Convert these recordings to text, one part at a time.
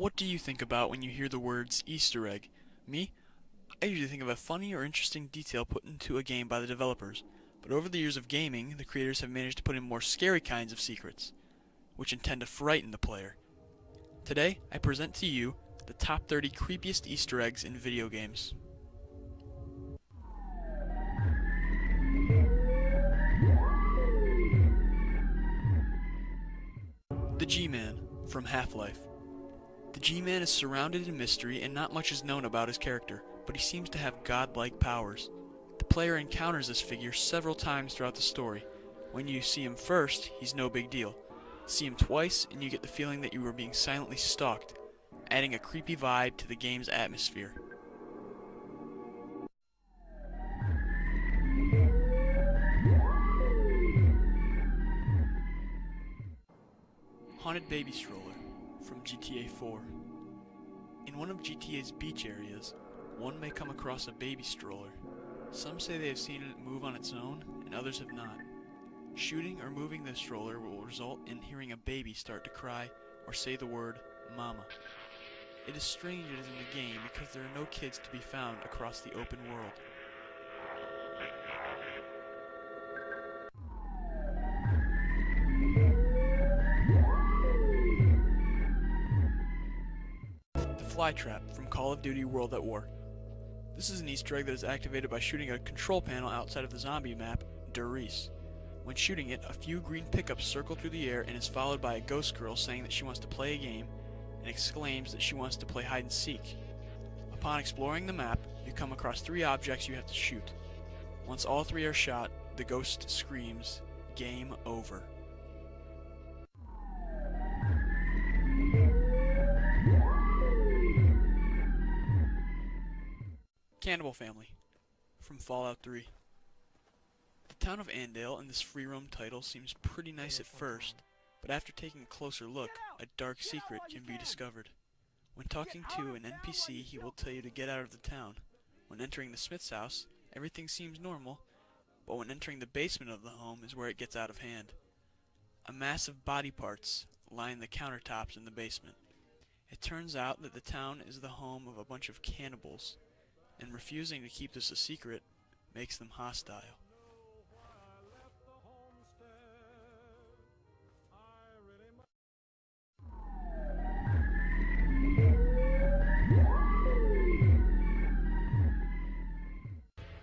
What do you think about when you hear the words Easter egg? Me? I usually think of a funny or interesting detail put into a game by the developers, but over the years of gaming, the creators have managed to put in more scary kinds of secrets, which intend to frighten the player. Today, I present to you the top 30 creepiest Easter eggs in video games. The G-Man from Half-Life. The G-Man is surrounded in mystery and not much is known about his character, but he seems to have godlike powers. The player encounters this figure several times throughout the story. When you see him first, he's no big deal. See him twice and you get the feeling that you are being silently stalked, adding a creepy vibe to the game's atmosphere. Haunted Baby Stroller from GTA 4. In one of GTA's beach areas, one may come across a baby stroller. Some say they have seen it move on its own, and others have not. Shooting or moving the stroller will result in hearing a baby start to cry or say the word, Mama. It is strange it is in the game because there are no kids to be found across the open world. The Flytrap from Call of Duty World at War. This is an Easter egg that is activated by shooting a control panel outside of the zombie map, Der Riese. When shooting it, a few green pickups circle through the air and is followed by a ghost girl saying that she wants to play a game and exclaims that she wants to play hide and seek. Upon exploring the map, you come across 3 objects you have to shoot. Once all 3 are shot, the ghost screams, "Game over." Cannibal Family from Fallout 3. The town of Andale in this free roam title seems pretty nice at first, but after taking a closer look, a dark secret can be discovered. When talking to an NPC, he will tell you to get out of the town. When entering the Smith's house, everything seems normal, but when entering the basement of the home is where it gets out of hand. A mass of body parts line the countertops in the basement. It turns out that the town is the home of a bunch of cannibals, and refusing to keep this a secret makes them hostile.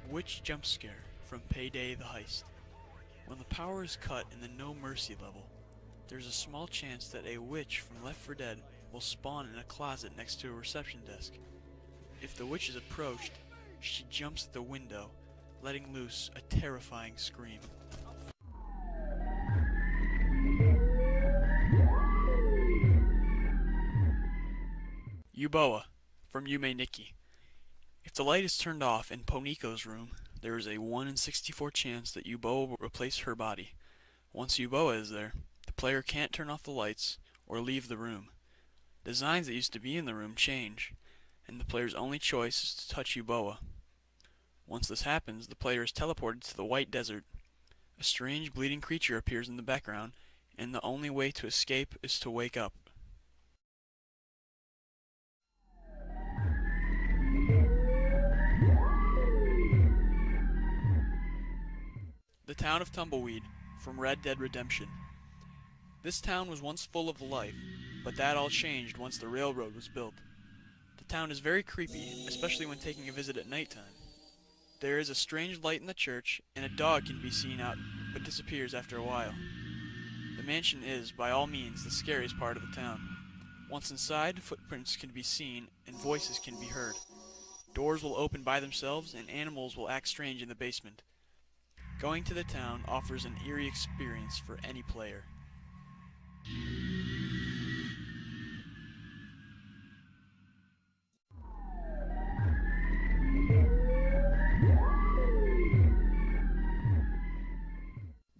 Witch Jump Scare from Payday the Heist. When the power is cut in the No Mercy level, there's a small chance that a witch from Left 4 Dead will spawn in a closet next to a reception desk. If the witch is approached, she jumps at the window, letting loose a terrifying scream. Yuboa from Yume Nikki. If the light is turned off in Poniko's room, there is a 1 in 64 chance that Yuboa will replace her body. Once Yuboa is there, the player can't turn off the lights or leave the room. Designs that used to be in the room change, and the player's only choice is to touch Yuboa. Once this happens, the player is teleported to the White Desert. A strange bleeding creature appears in the background, and the only way to escape is to wake up. The Town of Tumbleweed from Red Dead Redemption. This town was once full of life, but that all changed once the railroad was built. The town is very creepy, especially when taking a visit at nighttime. There is a strange light in the church, and a dog can be seen out, but disappears after a while. The mansion is, by all means, the scariest part of the town. Once inside, footprints can be seen, and voices can be heard. Doors will open by themselves, and animals will act strange in the basement. Going to the town offers an eerie experience for any player.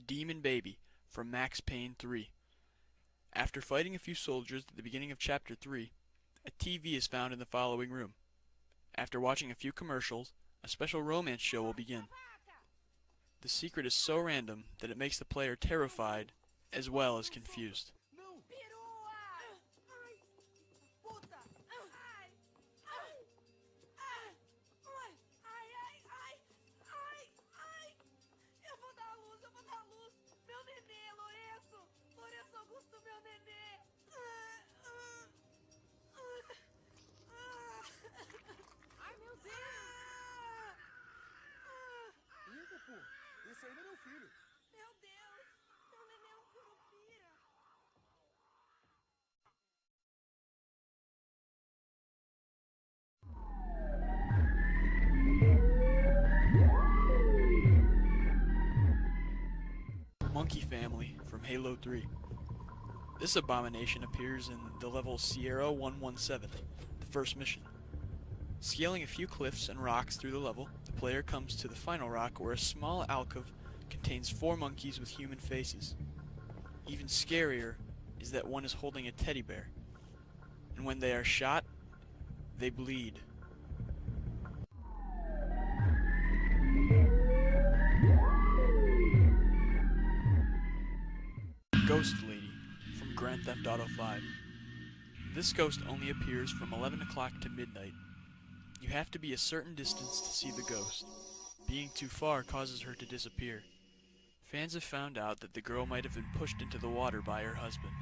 Demon Baby from Max Payne 3. After fighting a few soldiers at the beginning of Chapter 3, a TV is found in the following room. After watching a few commercials, a special romance show will begin. The secret is so random that it makes the player terrified as well as confused. monkey family from Halo 3. This abomination appears in the level Sierra 117, the first mission. Scaling a few cliffs and rocks through the level, the player comes to the final rock where a small alcove contains 4 monkeys with human faces. Even scarier is that one is holding a teddy bear, and when they are shot, they bleed. Ghost Lady from Grand Theft Auto 5. This ghost only appears from 11 o'clock to midnight. You have to be a certain distance to see the ghost. Being too far causes her to disappear. Fans have found out that the girl might have been pushed into the water by her husband.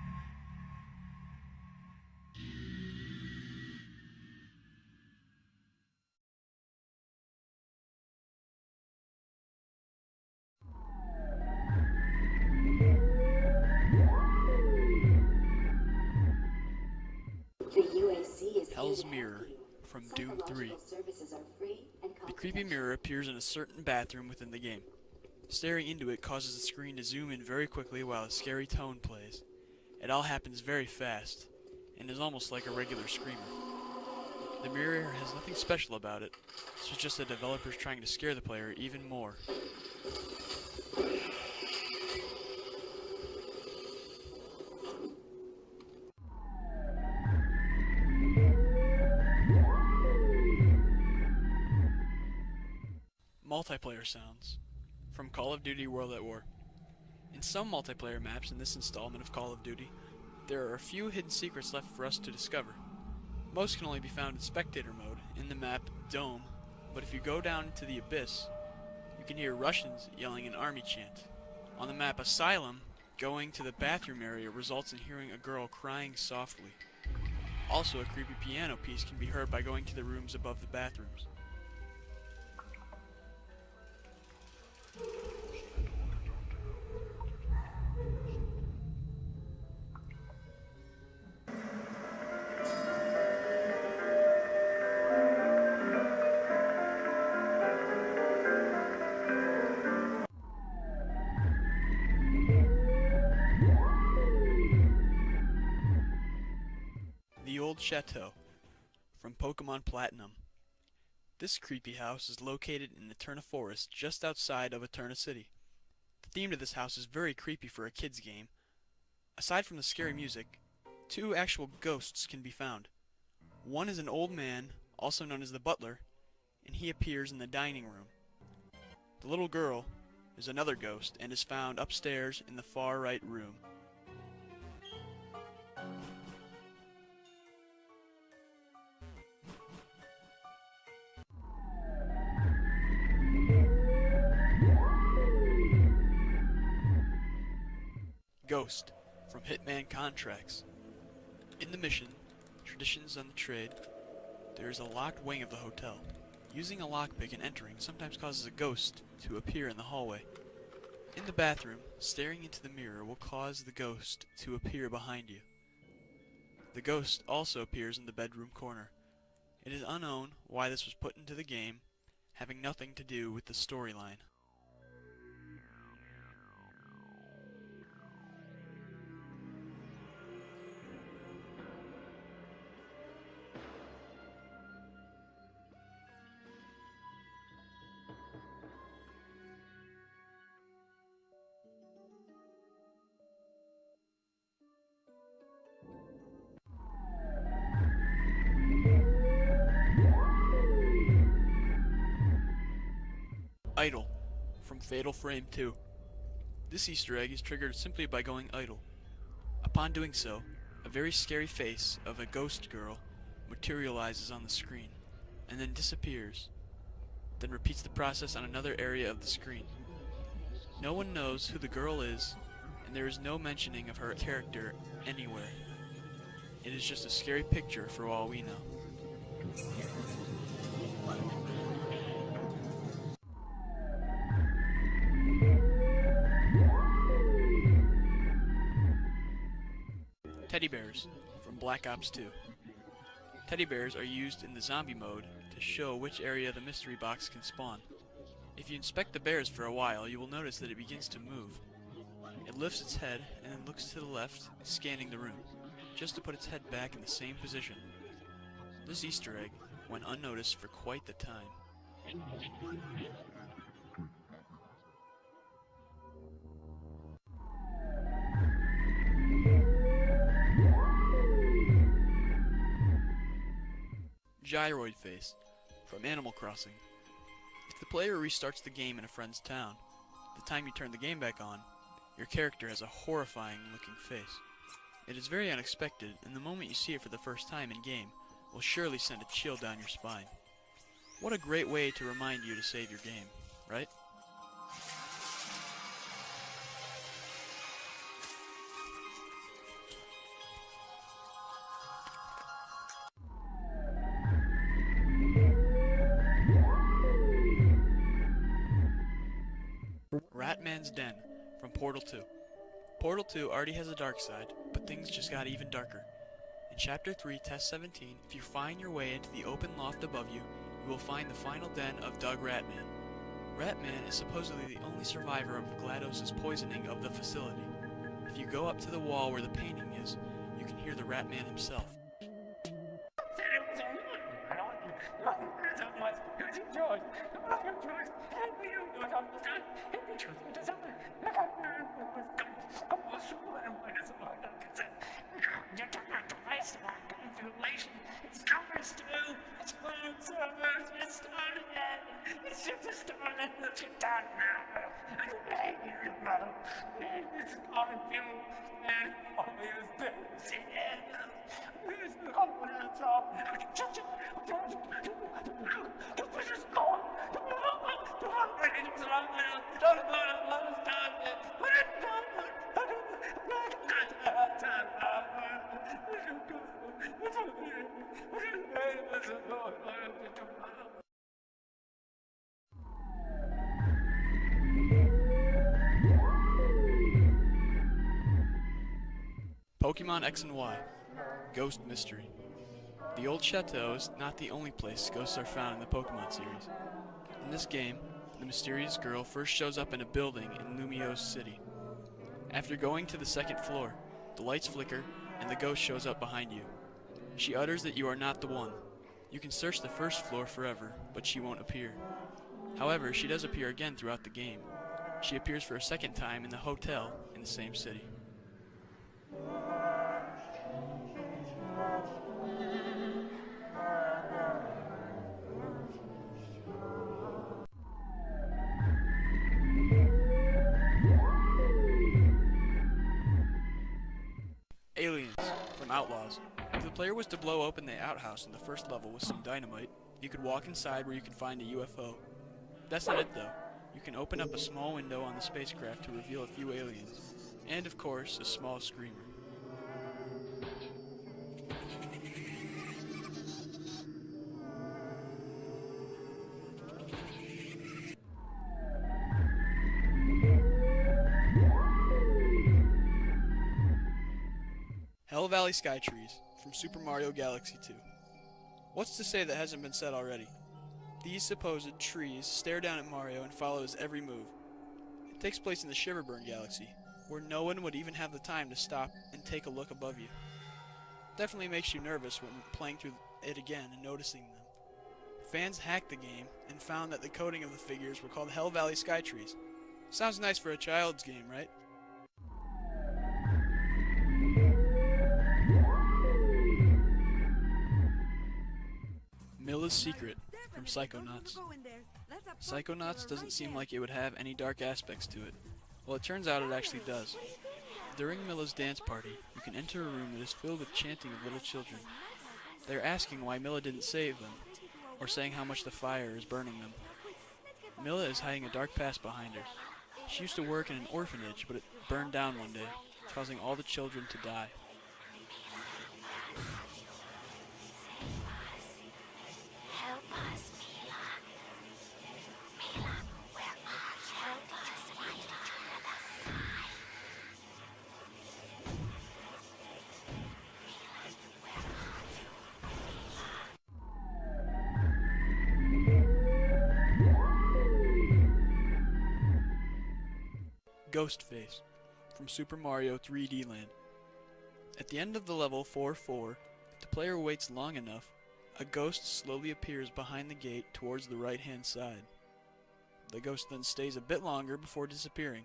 Hell's Mirror from Doom 3. The creepy mirror appears in a certain bathroom within the game. Staring into it causes the screen to zoom in very quickly while a scary tone plays. It all happens very fast, and is almost like a regular screamer. The mirror has nothing special about it. This was just the developers trying to scare the player even more. Multiplayer sounds from Call of Duty World at War. In some multiplayer maps in this installment of Call of Duty, there are a few hidden secrets left for us to discover. Most can only be found in spectator mode in the map Dome, but if you go down into the abyss, you can hear Russians yelling an army chant. On the map Asylum, going to the bathroom area results in hearing a girl crying softly. Also, a creepy piano piece can be heard by going to the rooms above the bathrooms. The Old Chateau from Pokemon Platinum. This creepy house is located in Eterna Forest just outside of Eterna City. The theme to this house is very creepy for a kid's game. Aside from the scary music, 2 actual ghosts can be found. One is an old man, also known as the butler, and he appears in the dining room. The little girl is another ghost and is found upstairs in the far right room. Ghost from Hitman Contracts. In the mission, Traditions on the Trade, there is a locked wing of the hotel. Using a lockpick and entering sometimes causes a ghost to appear in the hallway. In the bathroom, staring into the mirror will cause the ghost to appear behind you. The ghost also appears in the bedroom corner. It is unknown why this was put into the game, having nothing to do with the storyline. Idle from Fatal Frame 2. This Easter egg is triggered simply by going idle. Upon doing so, a very scary face of a ghost girl materializes on the screen, and then disappears, then repeats the process on another area of the screen. No one knows who the girl is, and there is no mentioning of her character anywhere. It is just a scary picture for all we know. Teddy bears from Black Ops 2. Teddy bears are used in the zombie mode to show which area the mystery box can spawn. If you inspect the bears for a while, you will notice that it begins to move. It lifts its head and then looks to the left, scanning the room, just to put its head back in the same position. This Easter egg went unnoticed for quite the time. Gyroid Face from Animal Crossing. If the player restarts the game in a friend's town, the time you turn the game back on, your character has a horrifying looking face. It is very unexpected, and the moment you see it for the first time in game will surely send a chill down your spine. What a great way to remind you to save your game, right? Ratman's Den from Portal 2. Portal 2 already has a dark side, but things just got even darker. In Chapter 3, Test 17, if you find your way into the open loft above you, you will find the final den of Doug Ratman. Ratman is supposedly the only survivor of GLaDOS' poisoning of the facility. If you go up to the wall where the painting is, you can hear the Ratman himself. Pokemon X and Y, Ghost Mystery. The old chateau is not the only place ghosts are found in the Pokemon series. In this game, the mysterious girl first shows up in a building in Lumio's city. After going to the second floor, the lights flicker and the ghost shows up behind you. She utters that you are not the one. You can search the first floor forever, but she won't appear. However, she does appear again throughout the game. She appears for a second time in the hotel in the same city. Aliens from Outlaws. If the player was to blow open the outhouse in the first level with some dynamite, you could walk inside where you could find a UFO. That's not it though. You can open up a small window on the spacecraft to reveal a few aliens, and of course, a small screamer. Hell Valley Skytrees from Super Mario Galaxy 2. What's to say that hasn't been said already? These supposed trees stare down at Mario and follow his every move. It takes place in the Shiverburn Galaxy, where no one would even have the time to stop and take a look above you. Definitely makes you nervous when playing through it again and noticing them. Fans hacked the game and found that the coding of the figures were called Hell Valley Skytrees. Sounds nice for a child's game, right? Milla's Secret from Psychonauts. Psychonauts doesn't seem like it would have any dark aspects to it. Well, it turns out it actually does. During Milla's dance party, you can enter a room that is filled with chanting of little children. They're asking why Milla didn't save them, or saying how much the fire is burning them. Milla is hiding a dark past behind her. She used to work in an orphanage, but it burned down one day, causing all the children to die. Ghostface from Super Mario 3D Land. At the end of the level 4-4, if the player waits long enough, a ghost slowly appears behind the gate towards the right-hand side. The ghost then stays a bit longer before disappearing.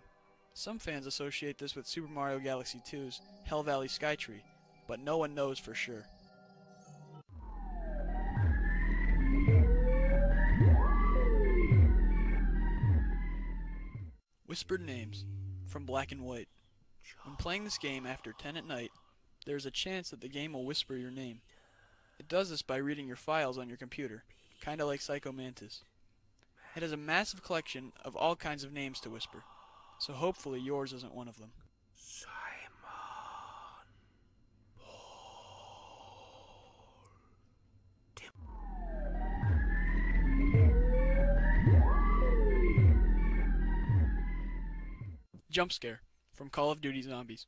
Some fans associate this with Super Mario Galaxy 2's Hell Valley Skytree, but no one knows for sure. Whispered Names from Black and White. When playing this game after 10 at night, there is a chance that the game will whisper your name. It does this by reading your files on your computer, kinda like Psycho Mantis. It has a massive collection of all kinds of names to whisper, so hopefully yours isn't one of them. Jump Scare from Call of Duty Zombies.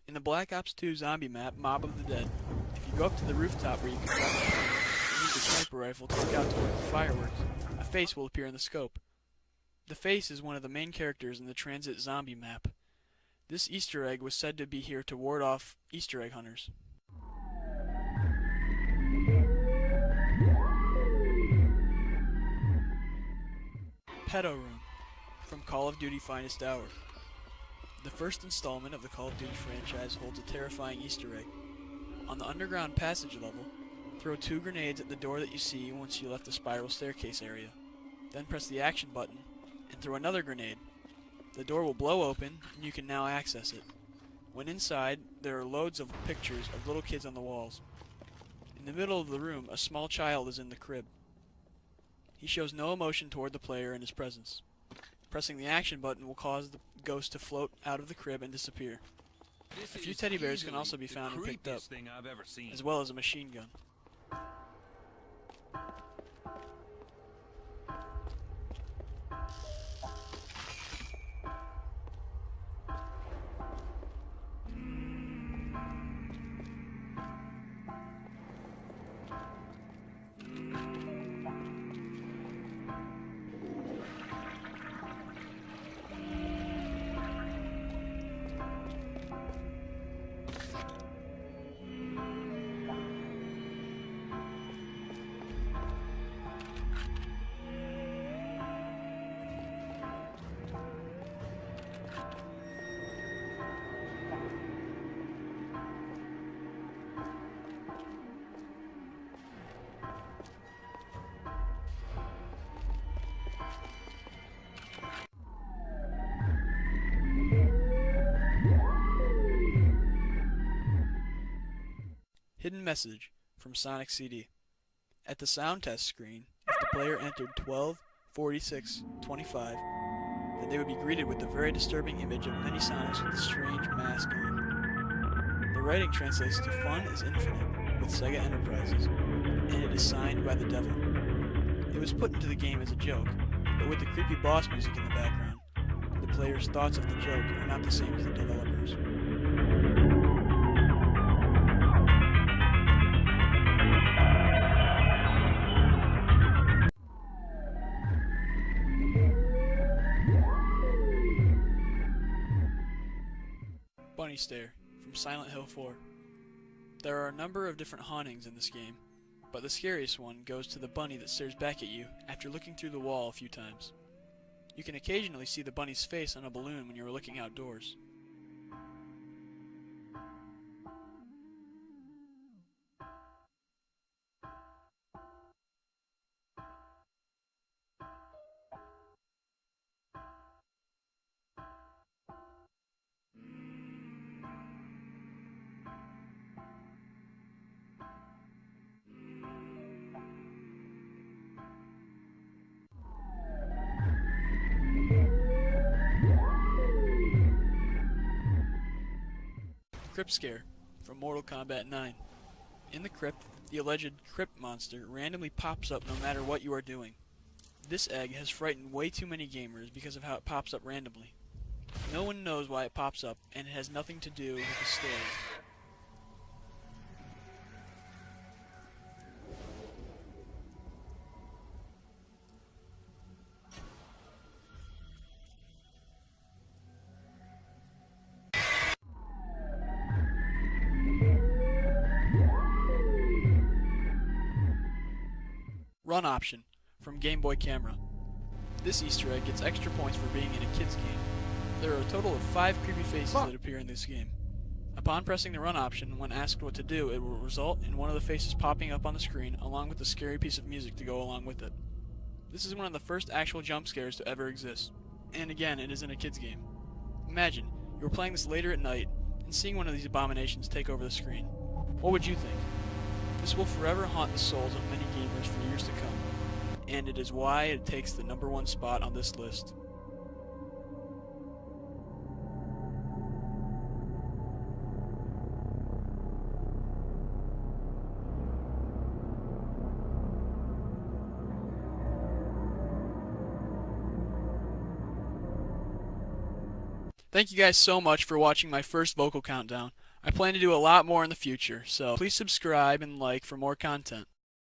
In the Black Ops 2 zombie map, Mob of the Dead, if you go up to the rooftop where you can drop the plane, and use the sniper rifle to look out towards the fireworks, a face will appear in the scope. The face is one of the main characters in the Transit zombie map. This Easter egg was said to be here to ward off Easter egg hunters. Pedo Room from Call of Duty Finest Hour. The first installment of the Call of Duty franchise holds a terrifying Easter egg. On the underground passage level, throw 2 grenades at the door that you see once you left the spiral staircase area. Then press the action button and throw another grenade. The door will blow open and you can now access it. When inside, there are loads of pictures of little kids on the walls. In the middle of the room, a small child is in the crib. He shows no emotion toward the player in his presence. Pressing the action button will cause the ghost to float out of the crib and disappear. A few teddy bears can also be found and picked up, as well as a machine gun. Hidden Message from Sonic CD. At the sound test screen, if the player entered 12, 46, 25, then they would be greeted with the very disturbing image of many Sonics with a strange mask on. The writing translates to "Fun is infinite" with Sega Enterprises, and it is signed by the devil. It was put into the game as a joke, but with the creepy boss music in the background, the player's thoughts of the joke are not the same as the developers. Bunny Stare from Silent Hill 4. There are a number of different hauntings in this game, but the scariest one goes to the bunny that stares back at you after looking through the wall a few times. You can occasionally see the bunny's face on a balloon when you are looking outdoors. Crypt Scare from Mortal Kombat 9. In the crypt, the alleged crypt monster randomly pops up no matter what you are doing. This egg has frightened way too many gamers because of how it pops up randomly. No one knows why it pops up, and it has nothing to do with the story. Run option from Game Boy Camera. This Easter egg gets extra points for being in a kid's game. There are a total of 5 creepy faces that appear in this game. Upon pressing the run option, when asked what to do, it will result in one of the faces popping up on the screen along with a scary piece of music to go along with it. This is one of the first actual jump scares to ever exist. And again, it is in a kid's game. Imagine, you were playing this later at night and seeing one of these abominations take over the screen. What would you think? This will forever haunt the souls of many gamers for years to come, and it is why it takes the #1 spot on this list. Thank you guys so much for watching my first vocal countdown. I plan to do a lot more in the future, so please subscribe and like for more content.